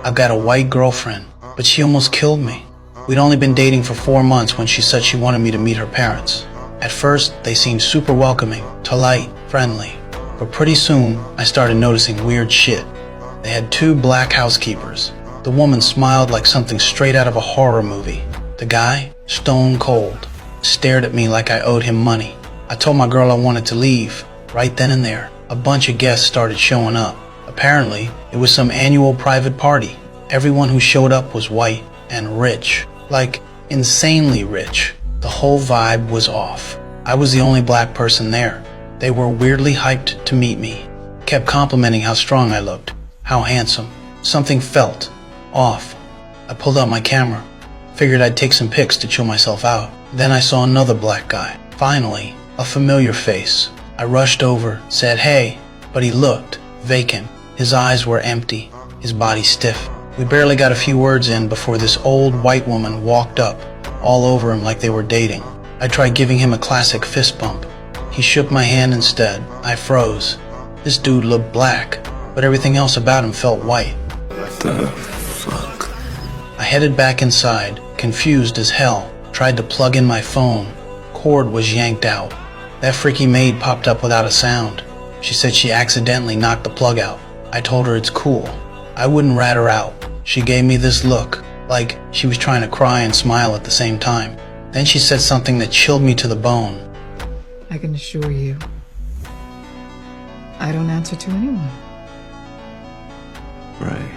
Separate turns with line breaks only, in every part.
I've got a white girlfriend, but she almost killed me. We'd only been dating for 4 months when she said she wanted me to meet her parents. At first, they seemed super welcoming, polite, friendly. But pretty soon, I started noticing weird shit. They had 2 black housekeepers. The woman smiled like something straight out of a horror movie. The guy, stone cold, stared at me like I owed him money. I told my girl I wanted to leave. Right then and there, a bunch of guests started showing up. Apparently, it was some annual private party. Everyone who showed up was white and rich. Like, insanely rich. The whole vibe was off. I was the only black person there. They were weirdly hyped to meet me. Kept complimenting how strong I looked, how handsome. Something felt off. I pulled out my camera. Figured I'd take some pics to chill myself out. Then I saw another black guy. Finally, a familiar face. I rushed over, said hey, but he looked vacant. His eyes were empty, his body stiff. We barely got a few words in before this old white woman walked up, all over him like they were dating. I tried giving him a classic fist bump. He shook my hand instead. I froze. This dude looked black, but everything else about him felt white.
What the fuck?
I headed back inside, confused as hell. Tried to plug in my phone. Cord was yanked out. That freaky maid popped up without a sound. She said she accidentally knocked the plug out. I told her it's cool. I wouldn't rat her out. She gave me this look, like she was trying to cry and smile at the same time. Then she said something that chilled me to the bone.
I can assure you, I don't answer to anyone.
Right.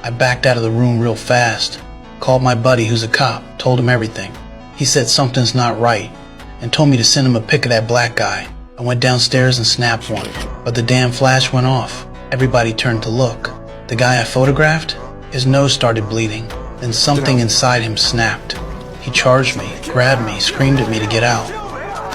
I backed out of the room real fast. Called my buddy who's a cop, told him everything. He said something's not right, and told me to send him a pic of that black guy. I went downstairs and snapped one, but the damn flash went off. Everybody turned to look. The guy I photographed, his nose started bleeding. Then something inside him snapped. He charged me, grabbed me, screamed at me to get out.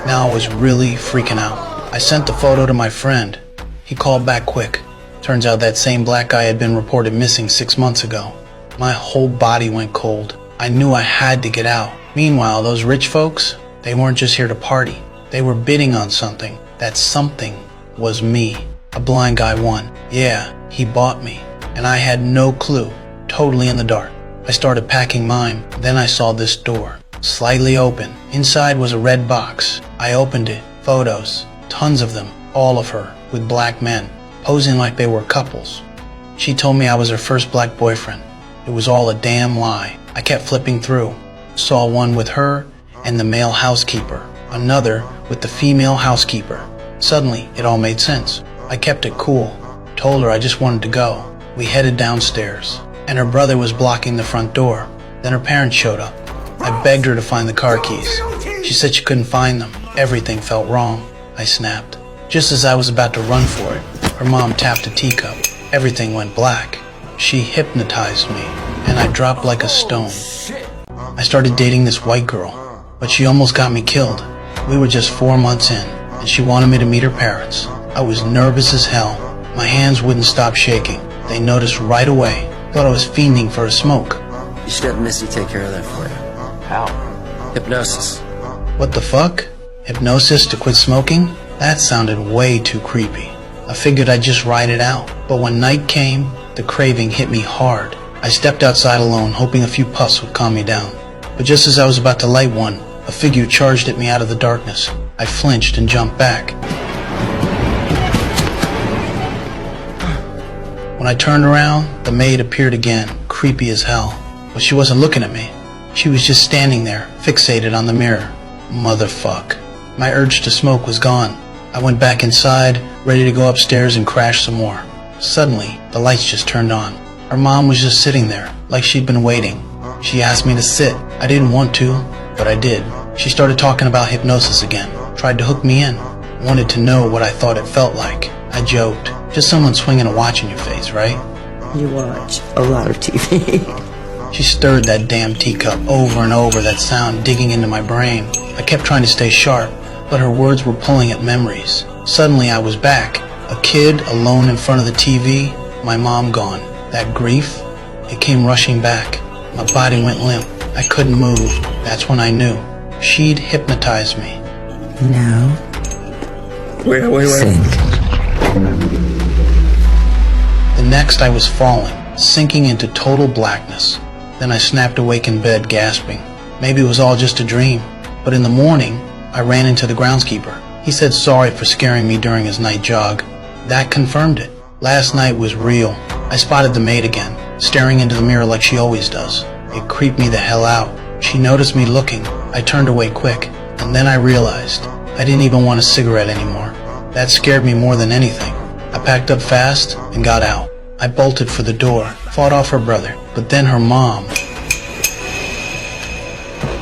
Now I was really freaking out. I sent the photo to my friend. He called back quick. Turns out that same black guy had been reported missing 6 months ago. My whole body went cold. I knew I had to get out. Meanwhile, those rich folks, they weren't just here to party. They were bidding on something. That something was me. A blind guy won. Yeah, he bought me. And I had no clue. Totally in the dark. I started packing mine. Then I saw this door. Slightly open. Inside was a red box. I opened it. Photos. Tons of them. All of her. With black men. Posing like they were couples. She told me I was her first black boyfriend. It was all a damn lie. I kept flipping through. Saw one with her and the male housekeeper. Another with the female housekeeper. Suddenly, it all made sense. I kept it cool. Told her I just wanted to go. We headed downstairs, and her brother was blocking the front door. Then her parents showed up. I begged her to find the car keys. She said she couldn't find them. Everything felt wrong. I snapped. Just as I was about to run for it, her mom tapped a teacup. Everything went black. She hypnotized me, and I dropped like a stone. I started dating this white girl, but she almost got me killed. We were just 4 months in, and she wanted me to meet her parents. I was nervous as hell. My hands wouldn't stop shaking. They noticed right away. Thought I was fiending for a smoke.
You should have Missy take care of that for you.
How?
Hypnosis.
What the fuck? Hypnosis to quit smoking? That sounded way too creepy. I figured I'd just ride it out. But when night came, the craving hit me hard. I stepped outside alone, hoping a few puffs would calm me down. But just as I was about to light one, a figure charged at me out of the darkness. I flinched and jumped back. When I turned around, the maid appeared again, creepy as hell. But she wasn't looking at me. She was just standing there, fixated on the mirror. Motherfuck. My urge to smoke was gone. I went back inside, ready to go upstairs and crash some more. Suddenly, the lights just turned on. Her mom was just sitting there, like she'd been waiting. She asked me to sit. I didn't want to, but I did. She started talking about hypnosis again. Tried to hook me in. Wanted to know what I thought it felt like. I joked. Just someone swinging a watch in your face, right?
You watch a lot of TV.
She stirred that damn teacup over and over, that sound digging into my brain. I kept trying to stay sharp, but her words were pulling at memories. Suddenly I was back. A kid alone in front of the TV, my mom gone. That grief, it came rushing back. My body went limp. I couldn't move. That's when I knew. She'd hypnotized me.
Now,
Wait.
think.
The next I was falling. sinking into total blackness. Then I snapped awake in bed, gasping. Maybe it was all just a dream. But in the morning, I ran into the groundskeeper. He said sorry for scaring me during his night jog. That confirmed it. Last night was real. I spotted the maid again, staring into the mirror like she always does. It creeped me the hell out. She noticed me looking. I turned away quick, and then I realized I didn't even want a cigarette anymore. That scared me more than anything. I packed up fast and got out. I bolted for the door, fought off her brother, but then her mom.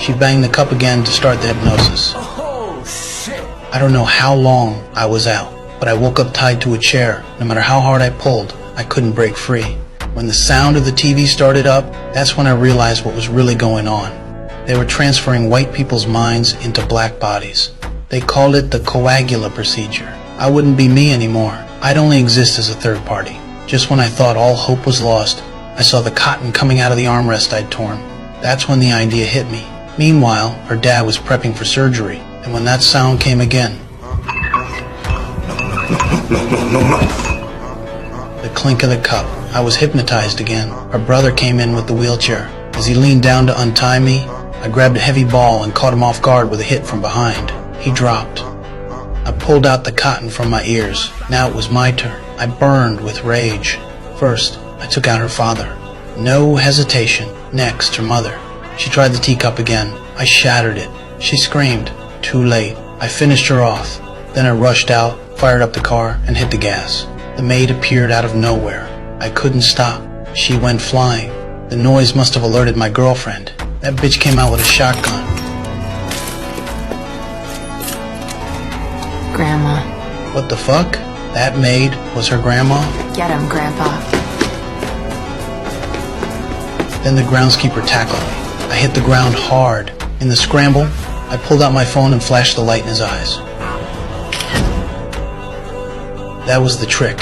She banged the cup again to start the hypnosis.
Oh, shit!
I don't know how long I was out, but I woke up tied to a chair. No matter how hard I pulled, I couldn't break free. When the sound of the TV started up, that's when I realized what was really going on. They were transferring white people's minds into black bodies. They called it the coagula procedure. I wouldn't be me anymore. I'd only exist as a third party. Just when I thought all hope was lost, I saw the cotton coming out of the armrest I'd torn. That's when the idea hit me. Meanwhile, her dad was prepping for surgery, and when that sound came again, the clink of the cup, I was hypnotized again. Her brother came in with the wheelchair. As he leaned down to untie me, I grabbed a heavy ball and caught him off guard with a hit from behind. He dropped. I pulled out the cotton from my ears. Now it was my turn. I burned with rage. First, I took out her father. No hesitation. Next, her mother. She tried the teacup again. I shattered it. She screamed. Too late. I finished her off. Then I rushed out, fired up the car, and hit the gas. The maid appeared out of nowhere. I couldn't stop. She went flying. The noise must have alerted my girlfriend. That bitch came out with a shotgun.
Grandma.
What the fuck? That maid was her grandma?
Get him, Grandpa.
Then the groundskeeper tackled me. I hit the ground hard. In the scramble, I pulled out my phone and flashed the light in his eyes. That was the trick.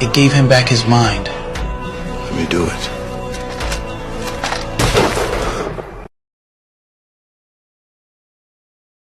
It gave him back his mind.
Let me do it.